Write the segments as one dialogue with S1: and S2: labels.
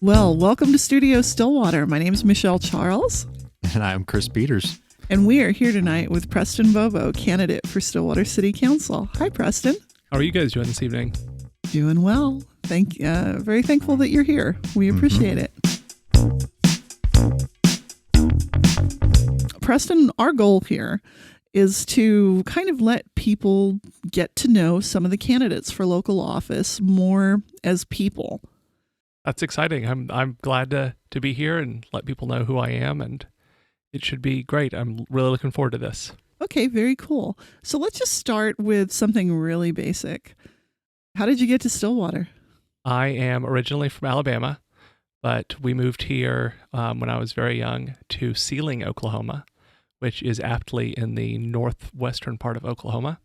S1: Well, welcome to Studio Stillwater. My name is Michelle Charles.
S2: And I'm Chris Peters.
S1: And we are here tonight with Preston Bobo, candidate for Stillwater City Council. Hi, Preston.
S3: How are you guys doing this evening?
S1: Doing well. Very thankful that you're here. We appreciate it. Preston, our goal here is to kind of let people get to know some of the candidates for local office more as people.
S3: That's exciting. I'm glad to be here and let people know who I am, and it should be great. I'm really looking forward to this.
S1: Okay, very cool. So let's just start with something really basic. How did you get to Stillwater?
S3: I am originally from Alabama, but we moved here when I was very young to Sealing, Oklahoma, which is aptly in the northwestern part of Oklahoma.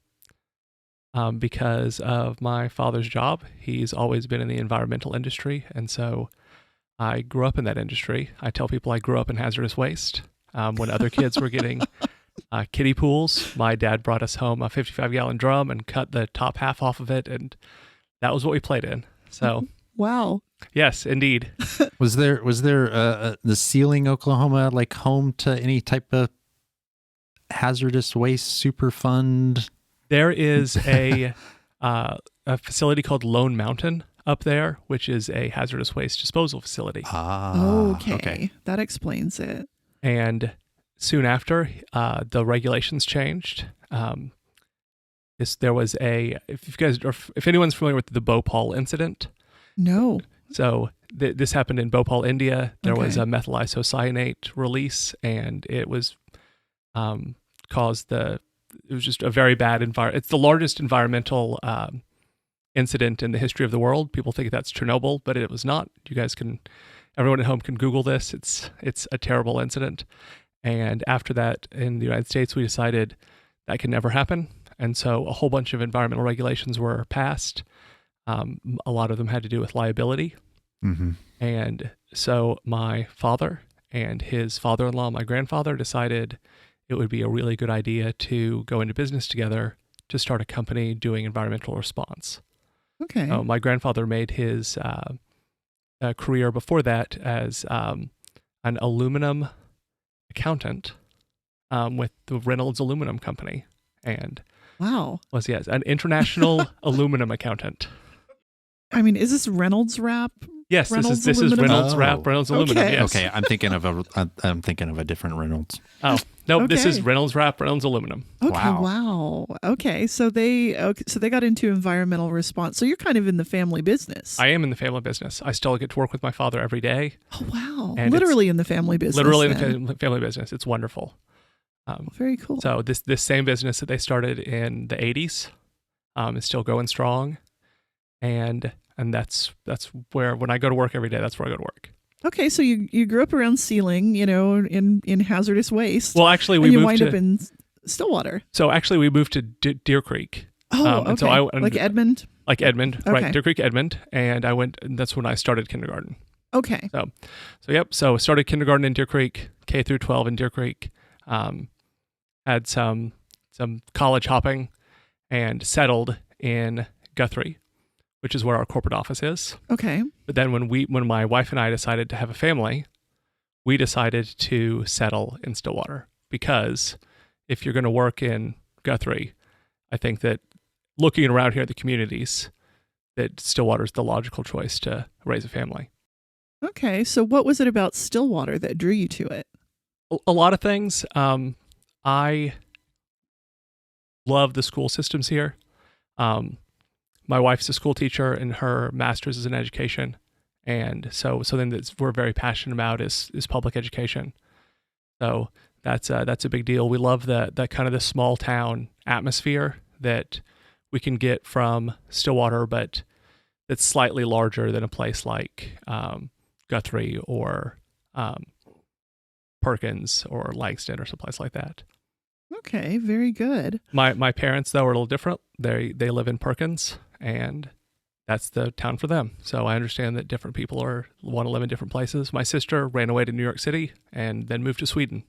S3: Because of my father's job. He's always been in the environmental industry, and so I grew up in that industry. I tell people I grew up in hazardous waste. When other kids were getting kiddie pools, my dad brought us home a 55-gallon drum and cut the top half off of it, and that was what we played in. So,
S1: wow.
S3: Yes, indeed.
S2: Was there the Sealing, Oklahoma, like home to any type of hazardous waste superfund?
S3: There is a facility called Lone Mountain up there, which is a hazardous waste disposal facility.
S1: Okay. That explains it.
S3: And soon after, the regulations changed. There was if anyone's familiar with the Bhopal incident.
S1: No. So
S3: this happened in Bhopal, India. There was a methyl isocyanate release, and it was it was just a very bad environment. It's the largest environmental incident in the history of the world. People think that's Chernobyl, but it was not. Everyone at home can Google this. It's a terrible incident. And after that, in the United States, we decided that could never happen. And so a whole bunch of environmental regulations were passed. A lot of them had to do with liability.
S2: Mm-hmm.
S3: And so my father and his father-in-law, my grandfather, decided it would be a really good idea to go into business together to start a company doing environmental response.
S1: Okay.
S3: My grandfather made his career before that as an aluminum accountant with the Reynolds Aluminum Company, and was an international aluminum accountant.
S1: I mean, is this Reynolds Wrap?
S3: Yes, this is Reynolds Wrap, Reynolds Aluminum.
S1: Okay.
S3: Yes.
S2: Okay, I'm thinking of a different Reynolds.
S3: Oh no, This is Reynolds Wrap, Reynolds Aluminum.
S1: Okay, wow. Okay, so they got into environmental response. So you're kind of in the family business.
S3: I am in the family business. I still get to work with my father every day.
S1: Oh wow!
S3: And
S1: literally in the family business.
S3: Literally in the family business. It's wonderful.
S1: Very cool.
S3: So this same business that they started in the 80s is still going strong, and that's where, when I go to work every day, that's where I go to work. Okay,
S1: so you grew up around Sealing, in hazardous waste.
S3: Well, actually,
S1: we wind up in Stillwater.
S3: So actually, we moved to Deer Creek.
S1: Oh, okay.
S3: And so
S1: like Edmond?
S3: Like Edmond,
S1: okay.
S3: Right, Deer Creek, Edmond. And that's when I started kindergarten.
S1: Okay.
S3: So started kindergarten in Deer Creek, K through 12 in Deer Creek. Had some college hopping and settled in Guthrie, which is where our corporate office is.
S1: Okay.
S3: But then when my wife and I decided to have a family, we decided to settle in Stillwater, because if you're going to work in Guthrie, I think that looking around here at the communities, that Stillwater is the logical choice to raise a family.
S1: Okay. So what was it about Stillwater that drew you to it?
S3: A lot of things. I love the school systems here. My wife's a school teacher, and her master's is in education, and so then we're very passionate about is public education. So that's a big deal. We love that kind of the small town atmosphere that we can get from Stillwater, but it's slightly larger than a place like Guthrie or Perkins or Langston or someplace like that.
S1: Okay, very good.
S3: My parents, though, are a little different. They live in Perkins, and that's the town for them. So I understand that different people want to live in different places. My sister ran away to New York City and then moved to Sweden.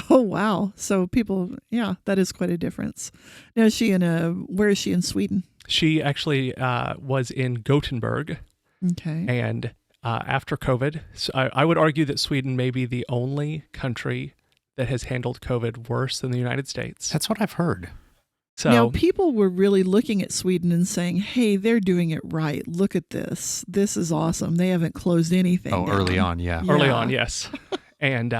S1: Oh, wow. So that is quite a difference. Now, where is she in Sweden?
S3: She actually was in Gothenburg.
S1: Okay.
S3: And after COVID, so I would argue that Sweden may be the only country that has handled COVID worse than the United States.
S2: That's what I've heard.
S3: So
S1: now, people were really looking at Sweden and saying, hey, they're doing it right. Look at this. This is awesome. They haven't closed anything
S2: Oh,
S1: down.
S2: early on, yeah.
S3: early on, yes. And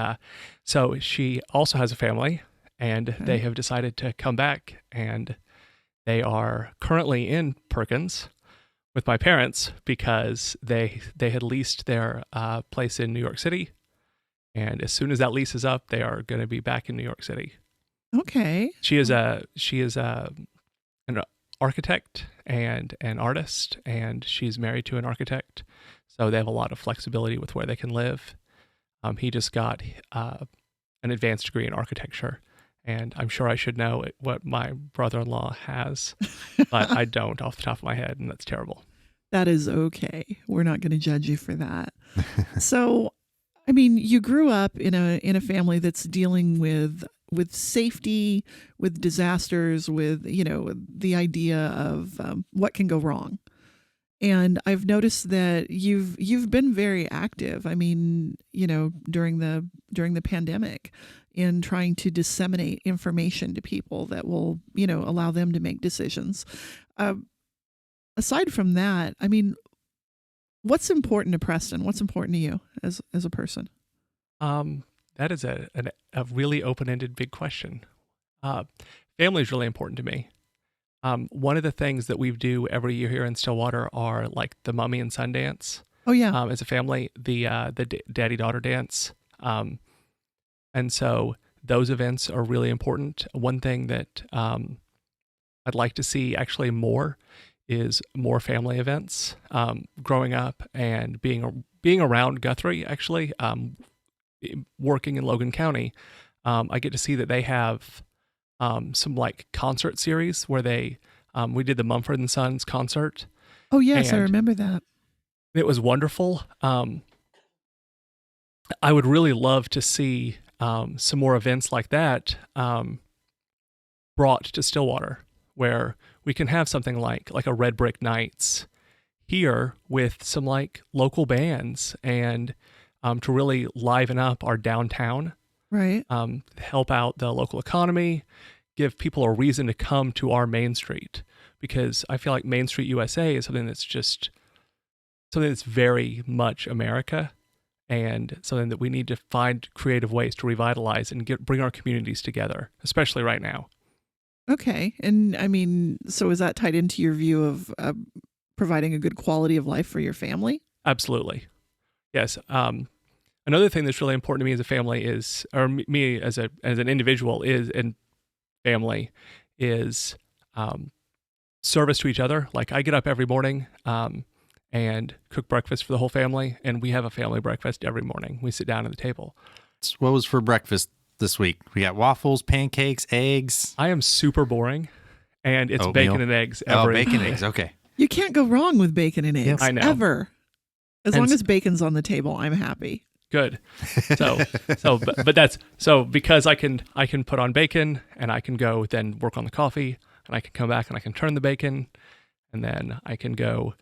S3: so she also has a family, and they have decided to come back, and they are currently in Perkins with my parents because they had leased their place in New York City, and as soon as that lease is up, they are going to be back in New York City.
S1: Okay.
S3: She is an architect and an artist, and she's married to an architect, so they have a lot of flexibility with where they can live. He just got an advanced degree in architecture, and I'm sure I should know what my brother-in-law has, but I don't off the top of my head, and that's terrible.
S1: That is okay. We're not going to judge you for that. So, I mean, you grew up in a family that's dealing with safety, with disasters, with, the idea of what can go wrong. And I've noticed that you've been very active. I mean, during the pandemic, in trying to disseminate information to people that will, allow them to make decisions. Aside from that, I mean, what's important to Preston? What's important to you as a person?
S3: That is a really open-ended big question. Family is really important to me. One of the things that we do every year here in Stillwater are like the Mummy and Son dance.
S1: Oh yeah.
S3: As a family, the daddy-daughter dance. And so those events are really important. One thing that I'd like to see actually more is more family events. Growing up and being around Guthrie, actually, working in Logan County, I get to see that they have some like concert series where we did the Mumford and Sons concert.
S1: Oh yes, I remember that.
S3: It was wonderful. I would really love to see some more events like that brought to Stillwater, where we can have something like a Red Brick Nights here with some like local bands and to really liven up our downtown.
S1: Right.
S3: Help out the local economy, give people a reason to come to our Main Street, because I feel like Main Street USA is something that's very much America, and something that we need to find creative ways to revitalize and bring our communities together, especially right now.
S1: Okay. And I mean, so is that tied into your view of providing a good quality of life for your family?
S3: Absolutely. Yes. Another thing that's really important to me as a family is, or me as an individual is, and family is service to each other. Like I get up every morning and cook breakfast for the whole family, and we have a family breakfast every morning. We sit down at the table.
S2: What was for breakfast this week? We got waffles, pancakes, eggs.
S3: I am super boring, and it's
S2: Oatmeal.
S3: bacon and eggs.
S2: Bacon and eggs. Okay.
S1: You can't go wrong with bacon and eggs.
S2: Yep.
S3: I know.
S1: Ever. As long as bacon's on the table, I'm happy.
S3: Good. But that's so because I can put on bacon, and I can go then work on the coffee, and I can come back and I can turn the bacon, and then I can go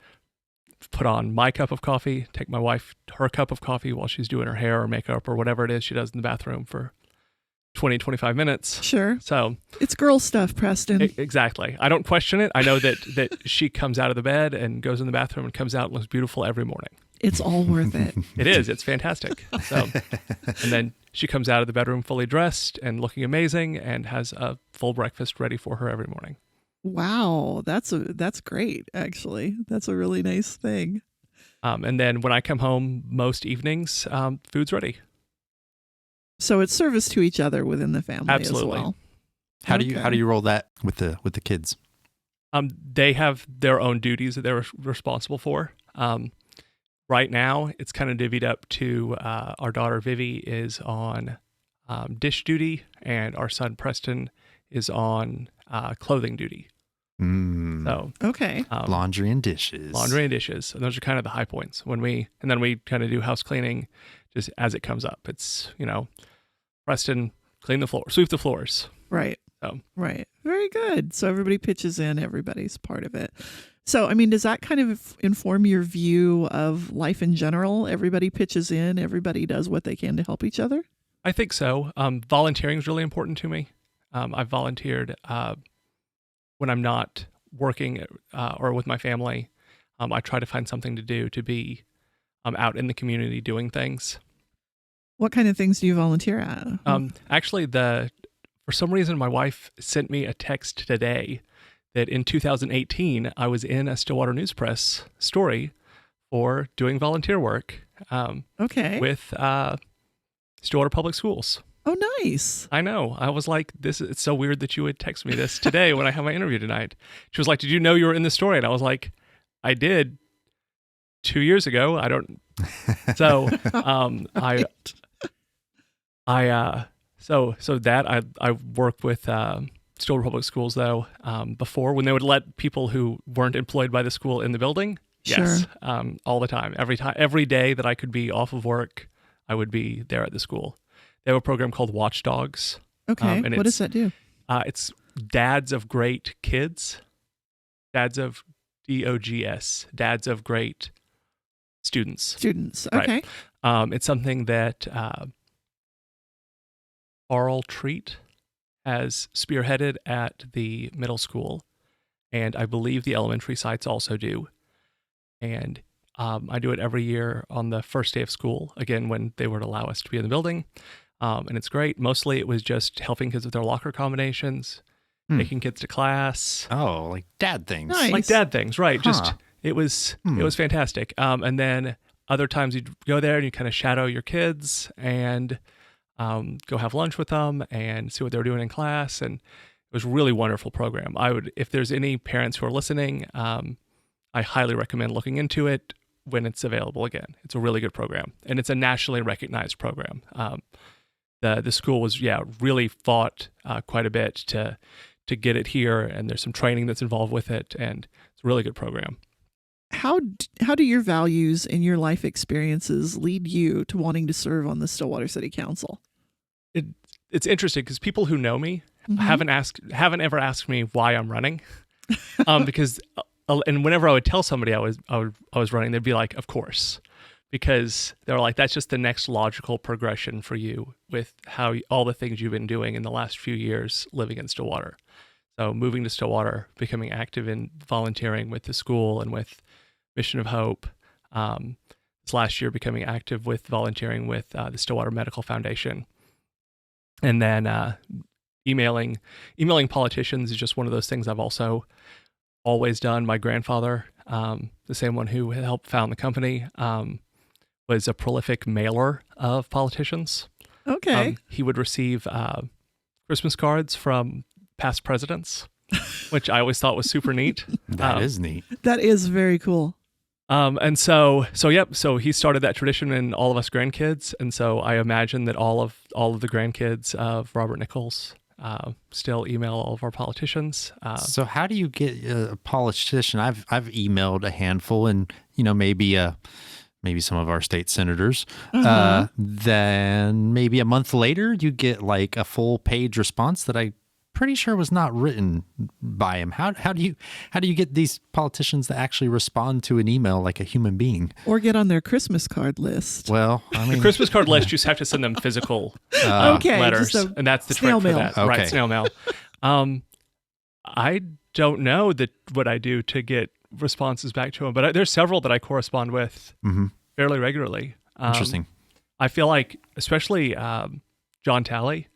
S3: put on my cup of coffee, take my wife her cup of coffee while she's doing her hair or makeup or whatever it is she does in the bathroom for 20, 25 minutes.
S1: Sure.
S3: So
S1: it's girl stuff, Preston.
S3: Exactly. I don't question it. I know that she comes out of the bed and goes in the bathroom and comes out and looks beautiful every morning.
S1: It's all worth it.
S3: It is. It's fantastic. So, and then she comes out of the bedroom fully dressed and looking amazing and has a full breakfast ready for her every morning.
S1: Wow. That's great, actually. That's a really nice thing.
S3: And then when I come home most evenings, food's ready.
S1: So it's service to each other within the family.
S3: Absolutely.
S1: As well.
S2: How do you roll that with the kids?
S3: They have their own duties that they're responsible for. Right now, it's kind of divvied up to our daughter Vivi is on dish duty, and our son Preston is on clothing duty. So
S1: okay,
S2: laundry and dishes.
S3: And those are kind of the high points and then we kind of do house cleaning just as it comes up. It's Preston clean the floor, sweep the floors.
S1: Right.
S3: So.
S1: Right. Very good. So everybody pitches in. Everybody's part of it. So, I mean, does that kind of inform your view of life in general? Everybody pitches in, everybody does what they can to help each other?
S3: I think so. Volunteering is really important to me. I've volunteered when I'm not working or with my family. I try to find something to do to be out in the community doing things.
S1: What kind of things do you volunteer at?
S3: Actually, for some reason, my wife sent me a text today that in 2018, I was in a Stillwater News Press story for doing volunteer work
S1: Okay.
S3: with Stillwater Public Schools.
S1: Oh, nice.
S3: I know. I was like, it's so weird that you would text me this today when I have my interview tonight. She was like, did you know you were in the story? And I was like, I did 2 years ago. I don't. So I worked with Stillwater Public Schools though before when they would let people who weren't employed by the school in the building. Yes,
S1: Sure.
S3: all the time. Every day that I could be off of work, I would be there at the school. They have a program called Watchdogs.
S1: Okay.
S3: and
S1: What does that do?
S3: It's dads of great kids, dads of DOGS, dads of great students.
S1: Students.
S3: Right.
S1: Okay.
S3: It's something that Carl Treat has spearheaded at the middle school, and I believe the elementary sites also do. And I do it every year on the first day of school, again, when they would allow us to be in the building. And it's great. Mostly it was just helping kids with their locker combinations, taking kids to class.
S2: Oh, like dad things.
S1: Nice.
S3: Like dad things, right.
S2: Huh.
S3: Just, it was fantastic. And then other times you'd go there and you kind of shadow your kids and go have lunch with them and see what they were doing in class. And it was a really wonderful program. If there's any parents who are listening, I highly recommend looking into it when it's available again. It's a really good program, and it's a nationally recognized program. The school was, really fought quite a bit to get it here, and there's some training that's involved with it, and it's a really good program.
S1: How do your values and your life experiences lead you to wanting to serve on the Stillwater City Council?
S3: It's interesting because people who know me haven't ever asked me why I'm running, because and whenever I would tell somebody I was running, they'd be like, "Of course," because they're like, "That's just the next logical progression for you with all the things you've been doing in the last few years living in Stillwater." So moving to Stillwater, becoming active in volunteering with the school and with Mission of Hope. This last year, becoming active with volunteering with the Stillwater Medical Foundation. And then emailing politicians is just one of those things I've also always done. My grandfather, the same one who helped found the company, was a prolific mailer of politicians.
S1: Okay.
S3: He would receive Christmas cards from past presidents, which I always thought was super neat.
S2: That is neat.
S1: That is very cool.
S3: And so he started that tradition in all of us grandkids. And so I imagine that all of the grandkids of Robert Nichols still email all of our politicians.
S2: So how do you get a politician? I've emailed a handful, and maybe some of our state senators. Then maybe a month later, you get like a full page response that I pretty sure was not written by him. How do you get these politicians to actually respond to an email like a human being,
S1: or get on their Christmas card list?
S2: Well, I mean,
S3: the Christmas card list, you just have to send them physical
S1: Okay,
S3: letters,
S1: just
S3: and that's the
S1: snail
S3: trick for
S1: mail.
S3: that.
S2: Okay.
S3: Right, snail mail. I don't know what I do to get responses back to them, but there's several that I correspond with fairly regularly.
S2: Interesting.
S3: I feel like, especially John Talley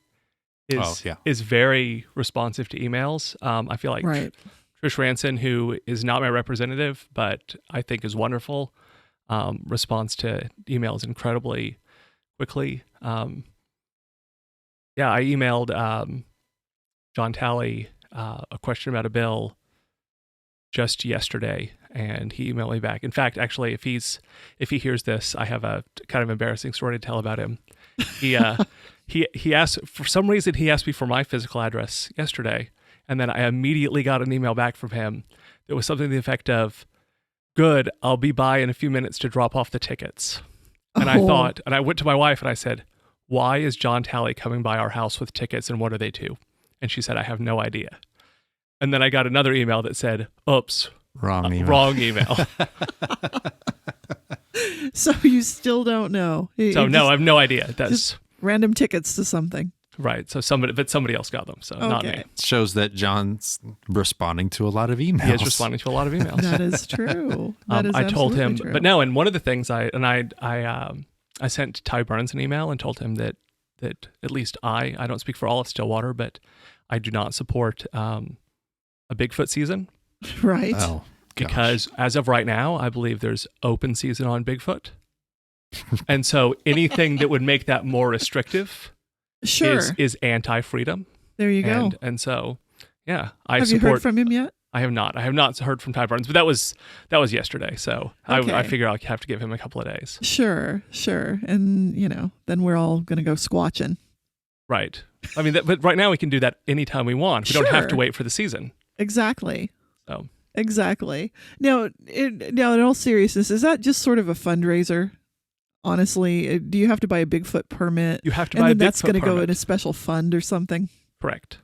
S3: is very responsive to emails. I feel like
S1: Right.
S3: Trish Ranson, who is not my representative, but I think is wonderful, responds to emails incredibly quickly. I emailed John Talley a question about a bill just yesterday, and he emailed me back. In fact, actually, if he hears this, I have a kind of embarrassing story to tell about him. He asked, for some reason, he asked me for my physical address yesterday, and then I immediately got an email back from him that was something to the effect of, "Good, I'll be by in a few minutes to drop off the tickets." And I went to my wife and I said, "Why is John Talley coming by our house with tickets, and what are they to?" And she said, "I have no idea." And then I got another email that said, "Oops,
S2: Wrong email.
S3: Wrong email.
S1: So you still don't know.
S3: So no, I have no idea. That's
S1: just random tickets to something.
S3: right. So somebody else got them. So not me.
S2: Shows that John's responding to a lot of emails.
S3: He is responding to a lot of emails.
S1: That is true. That is
S3: I told him,
S1: absolutely true.
S3: but no. And one of the things I sent Ty Burns an email and told him that at least I don't speak for all of Stillwater, but I do not support a Bigfoot season.
S1: Right.
S2: Oh,
S3: because as of right now, I believe there's open season on Bigfoot. And so anything that would make that more restrictive
S1: Sure.
S3: is anti-freedom.
S1: There you go.
S3: And so, yeah,
S1: Have you heard from him yet?
S3: I have not. I have not heard from Ty Burns, but that was yesterday. So
S1: Okay.
S3: I figure I'll have to give him a couple of days.
S1: Sure. And, then we're all going to go squatching.
S3: Right. I mean, but right now we can do that anytime we want. We don't have to
S1: Sure.
S3: wait for the season.
S1: Exactly.
S3: So
S1: Exactly. Now, in all seriousness, is that just sort of a fundraiser? Honestly, do you have to buy a Bigfoot permit?
S3: you have to
S1: And
S3: buy a
S1: then that's
S3: Bigfoot
S1: going to go
S3: permit.
S1: in a special fund or something?
S3: Correct.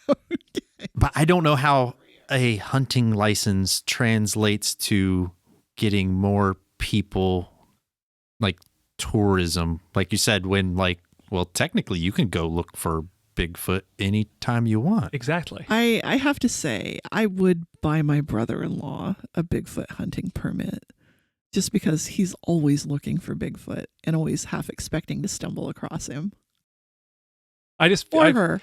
S2: But I don't know how a hunting license translates to getting more people, like tourism. Like you said, when technically you can go look for Bigfoot anytime you want.
S3: Exactly.
S1: I have to say, I would buy my brother-in-law a Bigfoot hunting permit just because he's always looking for Bigfoot and always half expecting to stumble across him. Or her.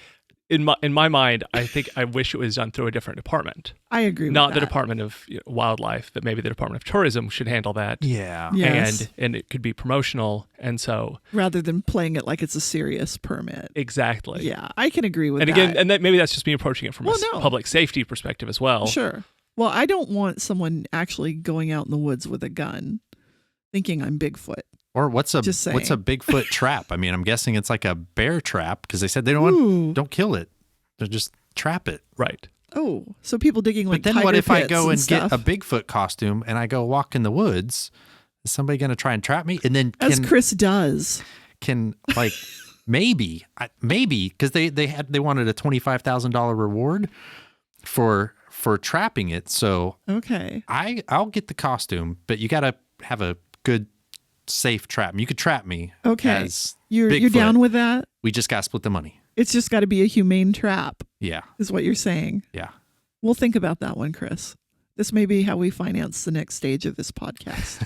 S3: In my mind, I wish it was done through a different department.
S1: I agree with
S3: Not
S1: that.
S3: the Department of Wildlife, but maybe the Department of Tourism should handle that.
S2: Yeah.
S1: Yes.
S3: And it could be promotional. And so
S1: Rather than playing it like it's a serious permit.
S3: exactly.
S1: Yeah, I can agree with
S3: And
S1: that.
S3: again, and that maybe that's just me approaching it from
S1: Well,
S3: a
S1: no.
S3: public safety perspective as well.
S1: Sure. Well, I don't want someone actually going out in the woods with a gun thinking I'm Bigfoot.
S2: Or what's a
S1: Just saying.
S2: Bigfoot trap? I mean, I'm guessing it's like a bear trap because they said they
S1: Ooh.
S2: don't kill it. They just trap it.
S3: Right.
S1: Oh, so people digging like
S2: But then
S1: tiger
S2: what if I
S1: pits
S2: go and
S1: stuff.
S2: get a Bigfoot costume and I go walk in the woods? Is somebody going to try and trap me? And then
S1: As Chris does.
S2: can maybe because they wanted a $25,000 reward for trapping it. So
S1: Okay.
S2: I'll get the costume, but you got to have a good safe trap. You could trap me.
S1: Okay.
S2: As
S1: You're
S2: Bigfoot.
S1: down with that?
S2: We just got to split the money.
S1: It's just got to be a humane trap,
S2: Yeah.
S1: is what you're saying.
S2: Yeah.
S1: We'll think about that one, Chris. This may be how we finance the next stage of this podcast.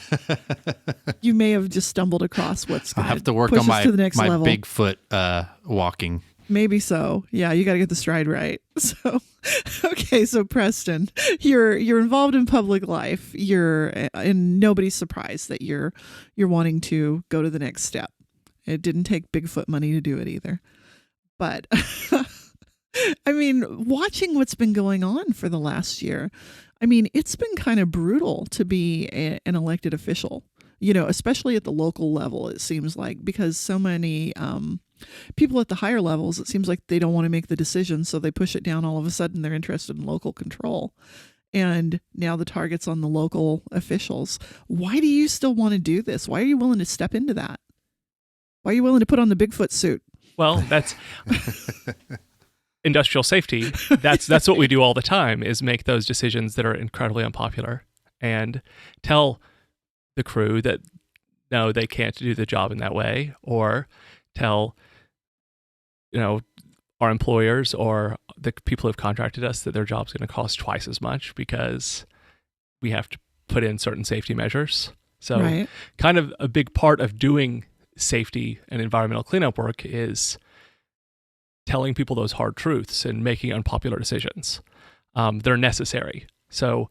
S1: You may have just stumbled across what's
S2: I'll
S1: going
S2: have to work
S1: push
S2: on
S1: us
S2: my
S1: to the next level.
S2: Bigfoot walking.
S1: Maybe so. Yeah, you got to get the stride right. So, okay. So Preston, you're involved in public life. And nobody's surprised that you're wanting to go to the next step. It didn't take Bigfoot money to do it either. But I mean, watching what's been going on for the last year, I mean, it's been kind of brutal to be an elected official, especially at the local level, it seems like, because so many people at the higher levels, it seems like they don't want to make the decision. So they push it down. All of a sudden, they're interested in local control. And now the target's on the local officials. Why do you still want to do this? Why are you willing to step into that? Why are you willing to put on the Bigfoot suit?
S3: Well, that's industrial safety. That's what we do all the time, is make those decisions that are incredibly unpopular and tell the crew that no, they can't do the job in that way, or tell our employers or the people who've contracted us that their job's going to cost twice as much because we have to put in certain safety measures. So
S1: Right.
S3: kind of a big part of doing safety and environmental cleanup work is telling people those hard truths and making unpopular decisions. They're necessary. So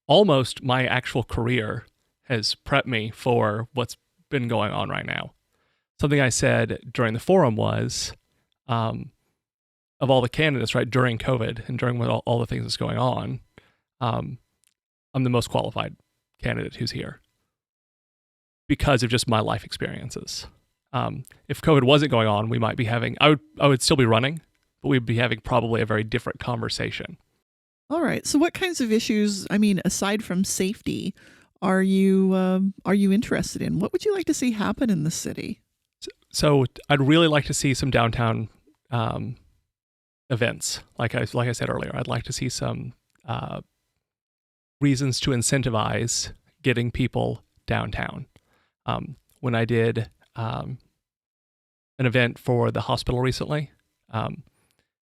S3: almost my actual career has prepped me for what's been going on right now. Something I said during the forum was, of all the candidates, right, during COVID and during all the things that's going on, I'm the most qualified candidate who's here because of just my life experiences. If COVID wasn't going on, we might be having, I would still be running, but we'd be having probably a very different conversation.
S1: All right. So what kinds of issues, I mean, aside from safety, are you interested in? What would you like to see happen in the city?
S3: So I'd really like to see some downtown events. Like I said earlier, I'd like to see some reasons to incentivize getting people downtown. When I did an event for the hospital recently.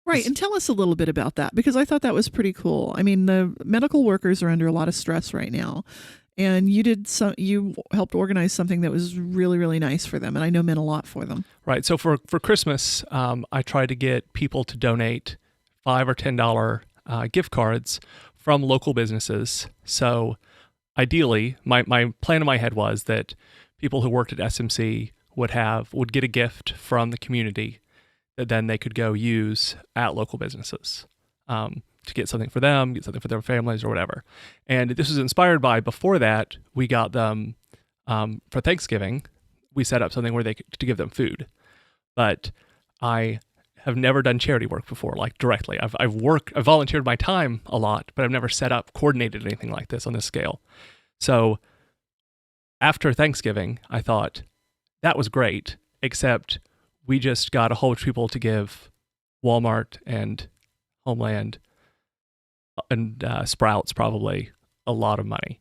S1: Right. And tell us a little bit about that, because I thought that was pretty cool. I mean, the medical workers are under a lot of stress right now. And you helped organize something that was really, really nice for them. And I know meant a lot for them.
S3: Right. So for Christmas, I tried to get people to donate $5 or $10 gift cards from local businesses. So ideally, my plan in my head was that people who worked at SMC would get a gift from the community that then they could go use at local businesses to get something for them, get something for their families or whatever. And this was inspired by, before that, we got them for Thanksgiving, we set up something where to give them food. But I have never done charity work before, like directly. I've volunteered my time a lot, but I've never coordinated anything like this on this scale. So after Thanksgiving, I thought that was great, except we just got a whole bunch of people to give Walmart and Homeland and Sprouts probably a lot of money.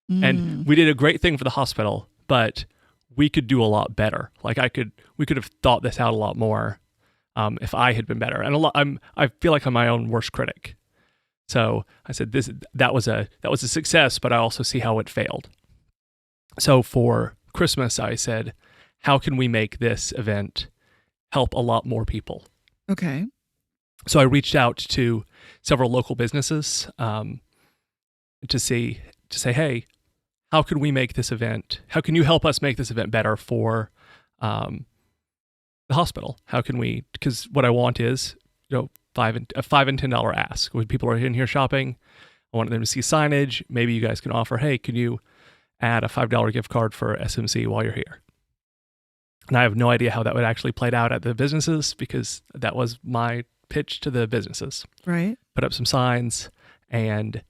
S3: And we did a great thing for the hospital, but we could do a lot better. Like we could have thought this out a lot more if I had been better. And I feel like I'm my own worst critic. So I said that was a success, but I also see how it failed. So for Christmas, I said, how can we make this event help a lot more people?
S1: Okay.
S3: So I reached out to several local businesses to say, hey, how can we make this event? How can you help us make this event better for the hospital? How can we? Because what I want is, a $5 and $10 ask. When people are in here shopping, I want them to see signage. Maybe you guys can offer, hey, can you add a $5 gift card for SMC while you're here? And I have no idea how that would actually play out at the businesses, because that was my pitch to the businesses.
S1: Right.
S3: Put up some signs, and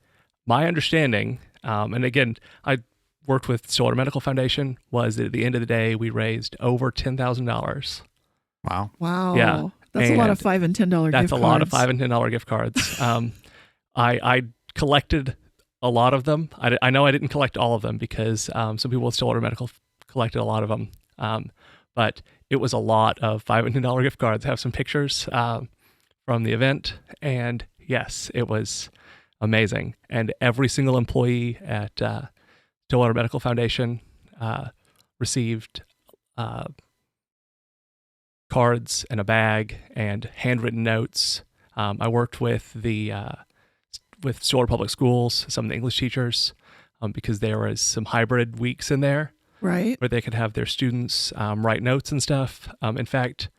S3: my understanding, and again, I worked with Stillwater Medical Foundation, was that at the end of the day, we raised over $10,000.
S2: Wow.
S3: Yeah.
S1: That's a lot of $5 and $10 gift cards.
S3: That's a lot of $5 and $10 gift cards. I collected a lot of them. I know I didn't collect all of them, because some people at Stillwater Medical collected a lot of them. But it was a lot of $5 and $10 gift cards. I have some pictures from the event, and yes, it was amazing. And every single employee at Stillwater Medical Foundation received cards and a bag and handwritten notes. I worked with with Stillwater Public Schools, some of the English teachers, because there was some hybrid weeks in there.
S1: Right.
S3: Where they could have their students write notes and stuff. In fact,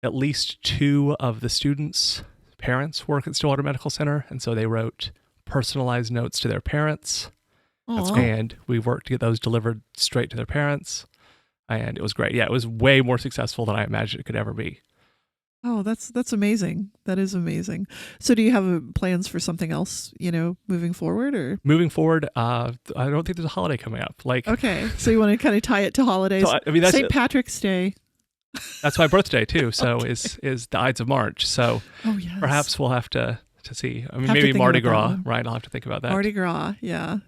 S3: at least 2 of the students' parents work at Stillwater Medical Center, and so they wrote personalized notes to their parents.
S1: That's
S2: cool.
S3: And we worked to get those delivered straight to their parents, and it was great. Yeah, it was way more successful than I imagined it could ever be.
S1: Oh, that's amazing. That is amazing. So do you have plans for something else, moving forward, or?
S3: Moving forward, I don't think there's a holiday coming up.
S1: Okay. So you want to kind of tie it to holidays.
S3: So, I mean, that's
S1: St. Patrick's Day.
S3: That's my birthday too. So is the Ides of March. So
S1: yes.
S3: Perhaps we'll have to see. I mean,
S1: Have to
S3: maybe
S1: think
S3: Mardi
S1: about
S3: Gras,
S1: that one.
S3: right? I'll have to think about that.
S1: Mardi Gras. Yeah.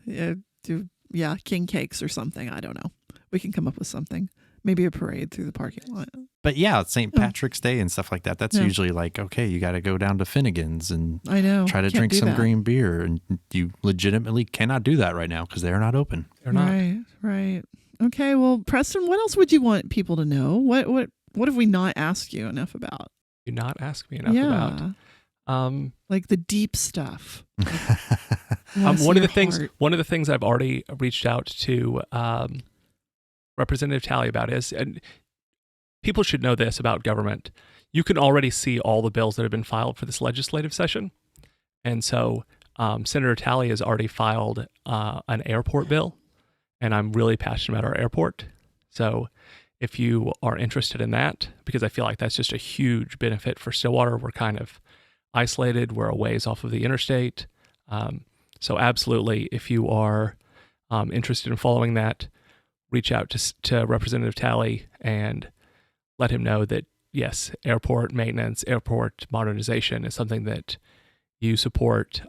S1: King cakes or something. I don't know. We can come up with something. Maybe a parade through the parking lot.
S2: But yeah, St. Patrick's Day and stuff like that. That's usually like, okay, you got to go down to Finnegan's and
S1: I know.
S2: try to
S1: Can't
S2: drink
S1: do
S2: some
S1: that.
S2: green beer. And you legitimately cannot do that right now because they're not open.
S3: They're not.
S1: Right. Okay. Well, Preston, what else would you want people to know? What have we not asked you enough about?
S3: Do not ask me enough about.
S1: Like the deep stuff.
S3: One of the things I've already reached out to Representative Talley about is, and people should know this about government, you can already see all the bills that have been filed for this legislative session. And so Senator Talley has already filed an airport bill, and I'm really passionate about our airport. So if you are interested in that, because I feel like that's just a huge benefit for Stillwater. We're kind of isolated. We're a ways off of the interstate. So absolutely, if you are interested in following that, reach out to Representative Talley and let him know that, yes, airport maintenance, airport modernization is something that you support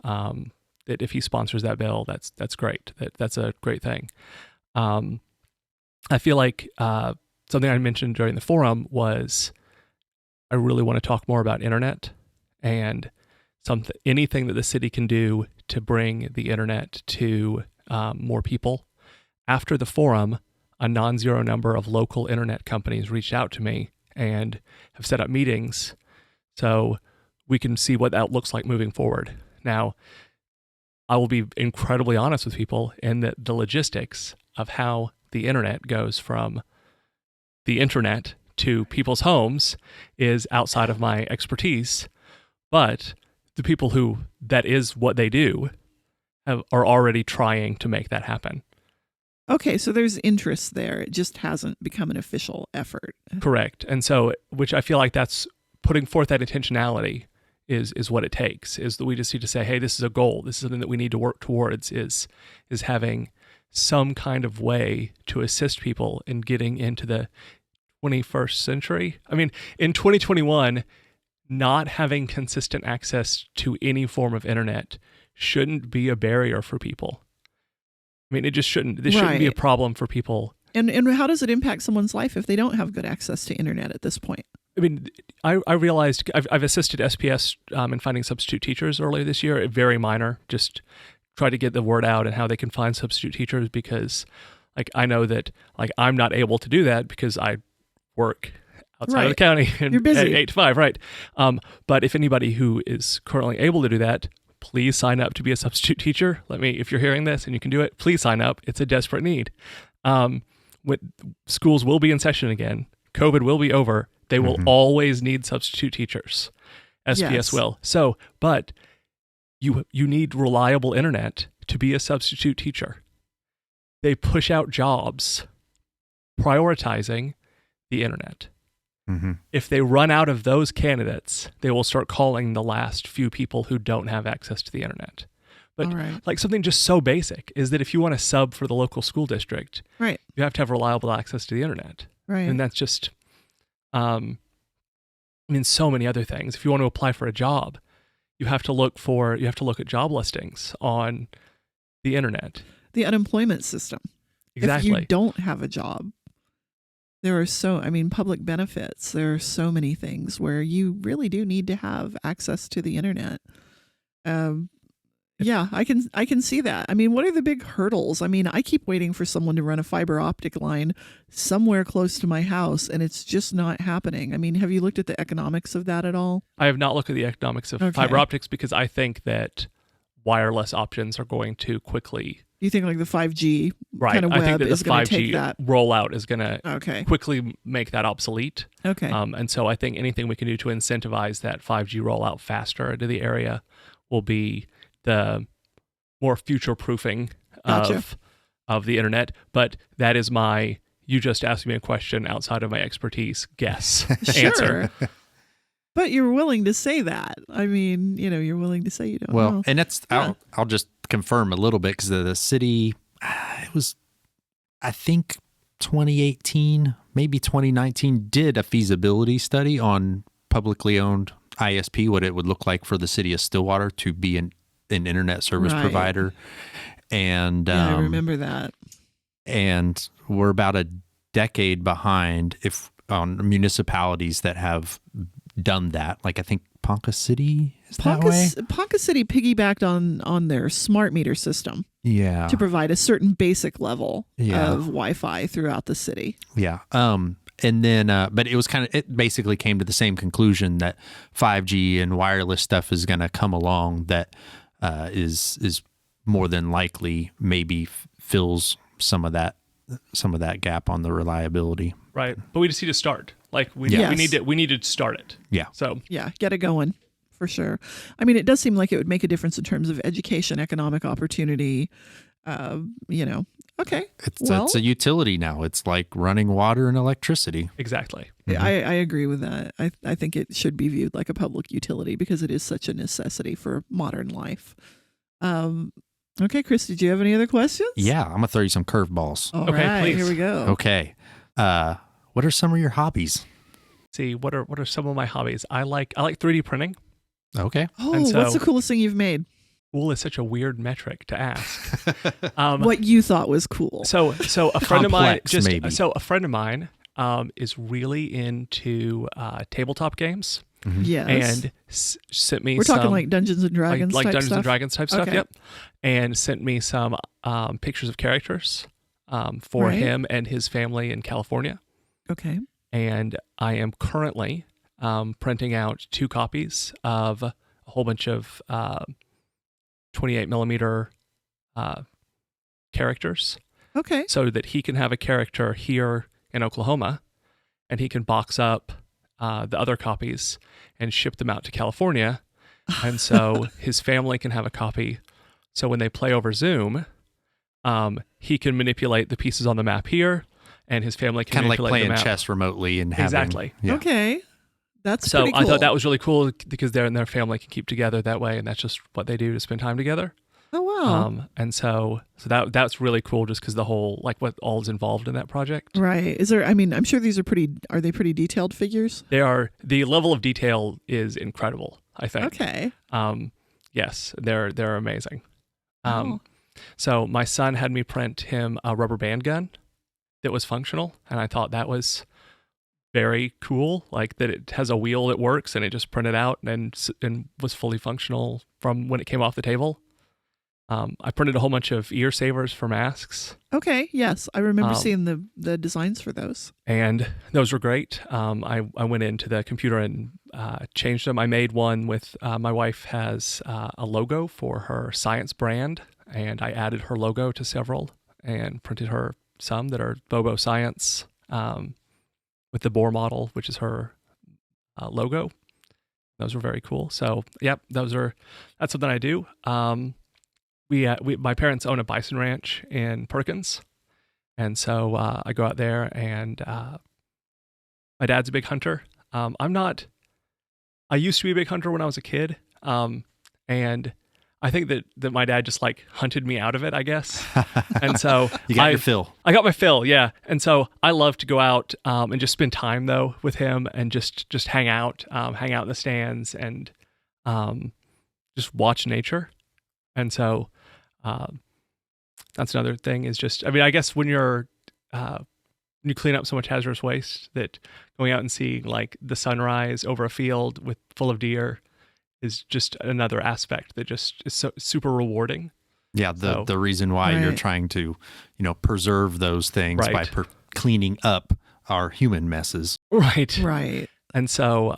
S3: that if he sponsors that bill, that's great. That's a great thing. I feel like something I mentioned during the forum was I really want to talk more about internet and anything that the city can do to bring the internet to more people. After the forum, a non-zero number of local internet companies reached out to me and have set up meetings so we can see what that looks like moving forward. Now, I will be incredibly honest with people in that the logistics of how the internet goes from the internet to people's homes is outside of my expertise, but the people who that is what they do are already trying to make that happen.
S1: Okay, so there's interest there. It just hasn't become an official effort.
S3: Correct. And so, which I feel like that's putting forth that intentionality is what it takes, is that we just need to say, hey, this is a goal. This is something that we need to work towards, is having some kind of way to assist people in getting into the 21st century. I mean, in 2021, not having consistent access to any form of internet shouldn't be a barrier for people. I mean, it just shouldn't. This shouldn't be a problem for people.
S1: And how does it impact someone's life if they don't have good access to internet at this point?
S3: I mean, I realized I've assisted SPS in finding substitute teachers earlier this year. Very minor, just try to get the word out and how they can find substitute teachers, because like I know that like I'm not able to do that because I work outside of the county and
S1: you're busy
S3: 8 to 5, right? But if anybody who is currently able to do that, please sign up to be a substitute teacher. If you're hearing this and you can do it, please sign up. It's a desperate need. Schools will be in session again. COVID will be over. They will always need substitute teachers. SPS will. So, but you need reliable internet to be a substitute teacher. They push out jobs prioritizing the internet.
S2: Mm-hmm.
S3: If they run out of those candidates, they will start calling the last few people who don't have access to the internet. But like something just so basic is that if you want to sub for the local school district,
S1: right,
S3: you have to have reliable access to the internet.
S1: Right.
S3: And that's just, so many other things. If you want to apply for a job, you have to look at job listings on the internet.
S1: The unemployment system.
S3: Exactly.
S1: If you don't have a job, there are public benefits. There are so many things where you really do need to have access to the internet. Yeah, I can see that. I mean, what are the big hurdles? I mean, I keep waiting for someone to run a fiber optic line somewhere close to my house, and it's just not happening. I mean, have you looked at the economics of that at all?
S3: I have not looked at the economics of fiber optics because I think that wireless options are going to quickly.
S1: You think like the 5G kind of web
S3: I think that
S1: is
S3: the
S1: going to
S3: 5G
S1: take that
S3: rollout is going to quickly make that obsolete.
S1: Okay.
S3: And so I think anything we can do to incentivize that 5G rollout faster into the area will be the more future-proofing of the internet. But that is you just asked me a question outside of my expertise guess answer.
S1: But you're willing to say that. I mean, you're willing to say you don't know.
S2: Well, and that's, I'll just confirm a little bit because the city, it was, I think 2018, maybe 2019, did a feasibility study on publicly owned ISP, what it would look like for the city of Stillwater to be an internet service provider. And
S1: I remember that. And
S2: we're about a decade behind on municipalities that have done that. Like I think Ponca City is that way.
S1: Ponca City piggybacked on their smart meter system.
S2: Yeah.
S1: To provide a certain basic level of Wi-Fi throughout the city.
S2: Yeah. And then, but it basically came to the same conclusion that 5G and wireless stuff is going to come along that is more than likely maybe fills some of that gap on the reliability.
S3: Right. But we just need to start. Like we need to start it.
S2: Yeah.
S3: So
S1: get it going for sure. I mean, it does seem like it would make a difference in terms of education, economic opportunity. Okay.
S2: It's a utility now. It's like running water and electricity.
S3: Exactly.
S1: Mm-hmm. I agree with that. I think it should be viewed like a public utility because it is such a necessity for modern life. Okay, Chris, did you have any other questions?
S2: Yeah, I'm gonna throw you some curveballs.
S1: All right,
S3: please.
S1: Here we go.
S2: Okay. What are some of your hobbies?
S3: See, what are some of my hobbies? I like 3D printing.
S2: Okay.
S1: Oh, what's the coolest thing you've made?
S3: cool is such a weird metric to ask.
S1: What you thought was cool.
S3: So a friend of mine,
S2: Complex, maybe.
S3: so a friend of mine is really into tabletop games.
S1: Yes.
S3: And sent me
S1: We're
S3: some,
S1: talking like Dungeons and Dragons
S3: like
S1: type
S3: Dungeons
S1: stuff?
S3: and Dragons type stuff,
S1: Okay.
S3: yep. And sent me some pictures of characters for
S1: Right.
S3: him and his family in California.
S1: Okay.
S3: And I am currently printing out 2 copies of a whole bunch of 28 millimeter characters
S1: Okay.
S3: so that he can have a character here in Oklahoma and he can box up the other copies and ship them out to California. And so his family can have a copy. So when they play over Zoom, he can manipulate the pieces on the map here and his family can
S2: Kind of like
S3: manipulate
S2: playing
S3: the map.
S2: chess remotely and having.
S3: Exactly.
S2: Yeah.
S1: Okay. That's
S3: So
S1: pretty cool.
S3: I thought that was really cool because they and their family can keep together that way. And that's just what they do to spend time together.
S1: Oh, wow.
S3: And so that's really cool just because the whole, like what all is involved in that project.
S1: Right. Is there, I mean, I'm sure these are are they pretty detailed figures?
S3: The level of detail is incredible, I think.
S1: Okay.
S3: Yes, they're amazing.
S1: Oh.
S3: So my son had me print him a rubber band gun that was functional. And I thought that was very cool, like that it has a wheel that works and it just printed out and was fully functional from when it came off the table. I printed a whole bunch of ear savers for masks,
S1: Okay. Yes. I remember seeing the designs for those.
S3: and those were great. I went into the computer and changed them. I made one with my wife has a logo for her science brand, and I added her logo to several and printed her some that are Bobo Science with the Bohr model, which is her logo. Those were very cool. So, yep, that's something I do. My parents own a bison ranch in Perkins, and so I go out there, and my dad's a big hunter. I'm not. I used to be a big hunter when I was a kid, and I think that my dad just like hunted me out of it, I guess. And so
S2: You got your fill.
S3: I got my fill, yeah. And so I love to go out and just spend time though with him and just hang out in the stands and just watch nature. And so that's another thing is just, I mean, I guess when you clean up so much hazardous waste that going out and seeing like the sunrise over a field full of deer is just another aspect that just is so super rewarding.
S2: Yeah, the reason why you're
S1: Right.
S2: trying to, preserve those things
S3: Right.
S2: by cleaning up our human messes.
S3: Right.
S1: Right.
S3: And so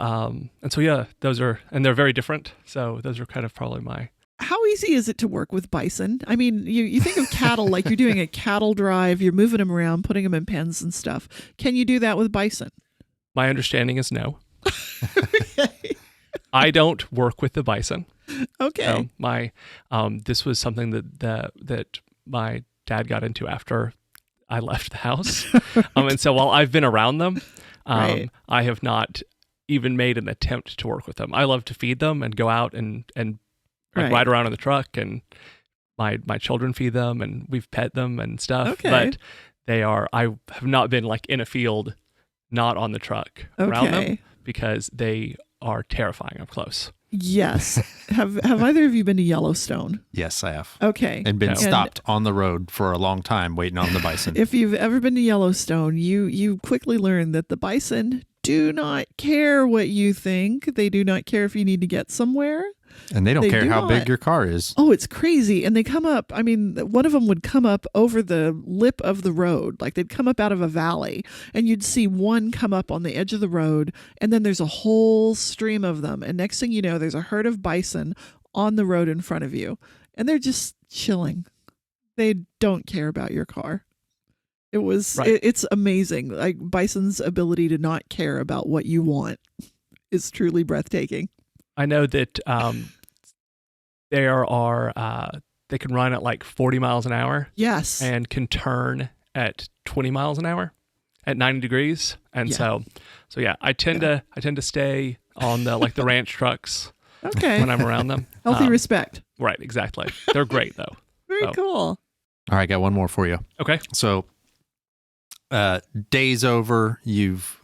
S3: yeah, those are, and they're very different. So those are kind of probably my.
S1: How easy is it to work with bison? I mean, you think of cattle like you're doing a cattle drive, you're moving them around, putting them in pens and stuff. Can you do that with bison?
S3: My understanding is no.
S1: Okay.
S3: I don't work with the bison.
S1: Okay.
S3: So my this was something that my dad got into after I left the house. And so while I've been around them,
S1: Right.
S3: I have not even made an attempt to work with them. I love to feed them and go out and like
S1: Right.
S3: ride around in the truck, and my children feed them and we've pet them and stuff.
S1: Okay.
S3: But I have not been like in a field, not on the truck around them
S1: Okay.
S3: because they are terrifying up close.
S1: Yes. Have either of you been to Yellowstone?
S2: Yes, I have.
S1: Okay.
S2: And been
S3: And-
S2: stopped on the road for a long time waiting on the bison.
S1: If you've ever been to Yellowstone, you quickly learn that the bison do not care what you think. They do not care if you need to get somewhere.
S2: And they don't
S1: They
S2: care
S1: do
S2: how
S1: not.
S2: big your car is.
S1: Oh, it's crazy. And they come up, I mean, one of them would come up over the lip of the road. Like they'd come up out of a valley and you'd see one come up on the edge of the road. And then there's a whole stream of them. And next thing you know, there's a herd of bison on the road in front of you. And they're just chilling. They don't care about your car. It was,
S3: Right.
S1: it's amazing. Like Bison's ability to not care about what you want is truly breathtaking.
S3: I know that they can run at like 40 miles an hour
S1: Yes.
S3: and can turn at 20 miles an hour at 90 degrees. And
S1: Yeah.
S3: so yeah, I tend to stay on the like the ranch trucks
S1: Okay.
S3: when I'm around them.
S1: Healthy respect.
S3: Right, exactly. They're great though.
S1: Very
S3: Oh.
S1: cool.
S2: All right, got one more for you.
S3: Okay.
S2: So, day's over. You've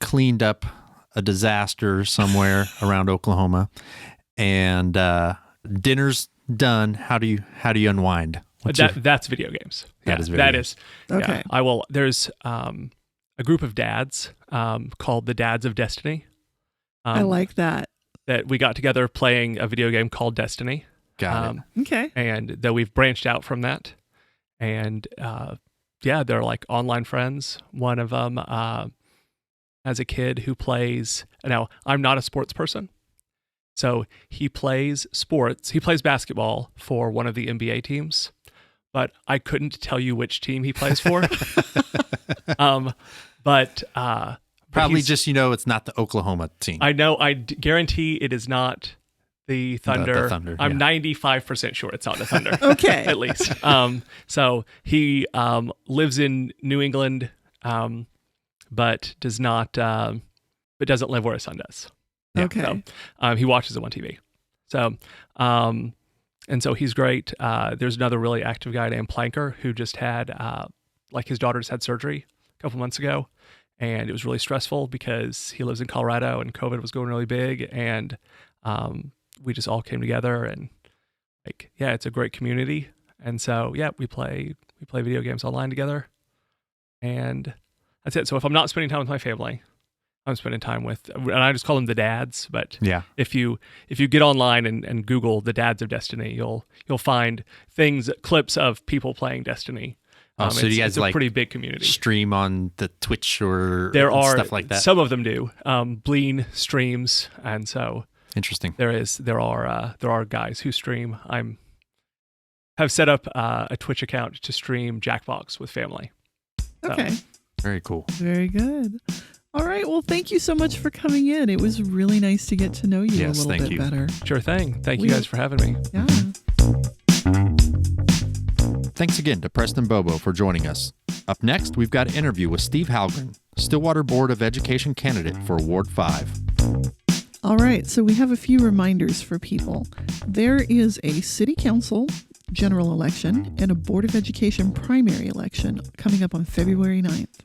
S2: cleaned up a disaster somewhere around Oklahoma, and Dinner's done. How do you unwind?
S3: That's video games.
S2: That is video games.
S1: Okay.
S3: Yeah, I will. There's a group of dads called the Dads of Destiny.
S1: I like that.
S3: That we got together playing a video game called Destiny.
S2: Got it.
S1: Okay.
S3: And that we've branched out from that. And they're like online friends. One of them has a kid who plays. Now, I'm not a sports person. So he plays sports. He plays basketball for one of the NBA teams, but I couldn't tell you which team he plays for. But
S2: probably just, it's not the Oklahoma team.
S3: I know. I guarantee it is not the Thunder.
S2: The Thunder.
S3: I'm 95% sure it's not the Thunder.
S1: Okay.
S3: At least. So he lives in New England, but does not, but doesn't live where his son does.
S2: Yeah.
S1: Okay.
S3: So, he watches them on TV. So, and so he's great. There's another really active guy named Planker who just had, his daughter just had surgery a couple months ago, and it was really stressful because he lives in Colorado and COVID was going really big, and we just all came together and it's a great community. And so we play video games online together, and that's it. So if I'm not spending time with my family, I'm spending time with, and I just call them the dads. But if you get online and Google the Dads of Destiny, you'll find clips of people playing Destiny.
S2: So you guys
S3: it's a pretty big community.
S2: Stream on the Twitch or stuff like that?
S3: Some of them do. Bleen streams, and so
S2: interesting.
S3: There are guys who stream. Have set up a Twitch account to stream Jackbox with family. So.
S1: Okay.
S2: Very cool.
S1: Very good. All right. Well, thank you so much for coming in. It was really nice to get to know you a little bit better.
S3: Sure thing. Thank you guys for having me.
S1: Yeah.
S2: Thanks again to Preston Bobo for joining us. Up next, we've got an interview with Steve Halgren, Stillwater Board of Education candidate for Ward 5.
S1: All right. So we have a few reminders for people. There is a city council general election and a Board of Education primary election coming up on February 9th.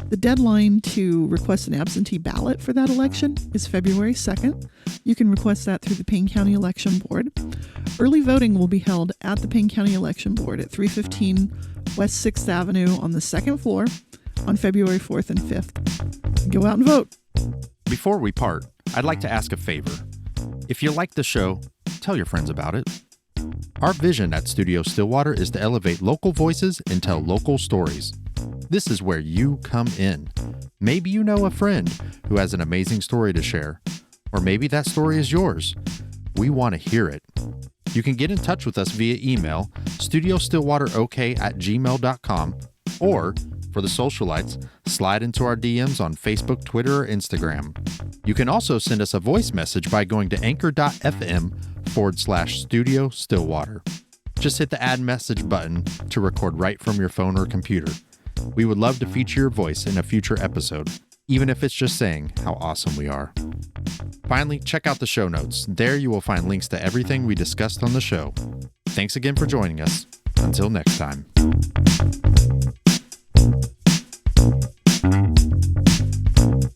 S1: The deadline to request an absentee ballot for that election is February 2nd. You can request that through the Payne County Election Board. Early voting will be held at the Payne County Election Board at 315 West 6th Avenue on the second floor on February 4th and 5th. Go out and vote.
S2: Before we part, I'd like to ask a favor. If you like the show, tell your friends about it. Our vision at Studio Stillwater is to elevate local voices and tell local stories. This is where you come in. Maybe you know a friend who has an amazing story to share, or maybe that story is yours. We want to hear it. You can get in touch with us via email, studiostillwaterok@gmail.com, or for the socialites, slide into our DMs on Facebook, Twitter, or Instagram. You can also send us a voice message by going to anchor.fm/Studio Stillwater. Just hit the add message button to record right from your phone or computer. We would love to feature your voice in a future episode, even if it's just saying how awesome we are. Finally, check out the show notes. There you will find links to everything we discussed on the show. Thanks again for joining us. Until next time.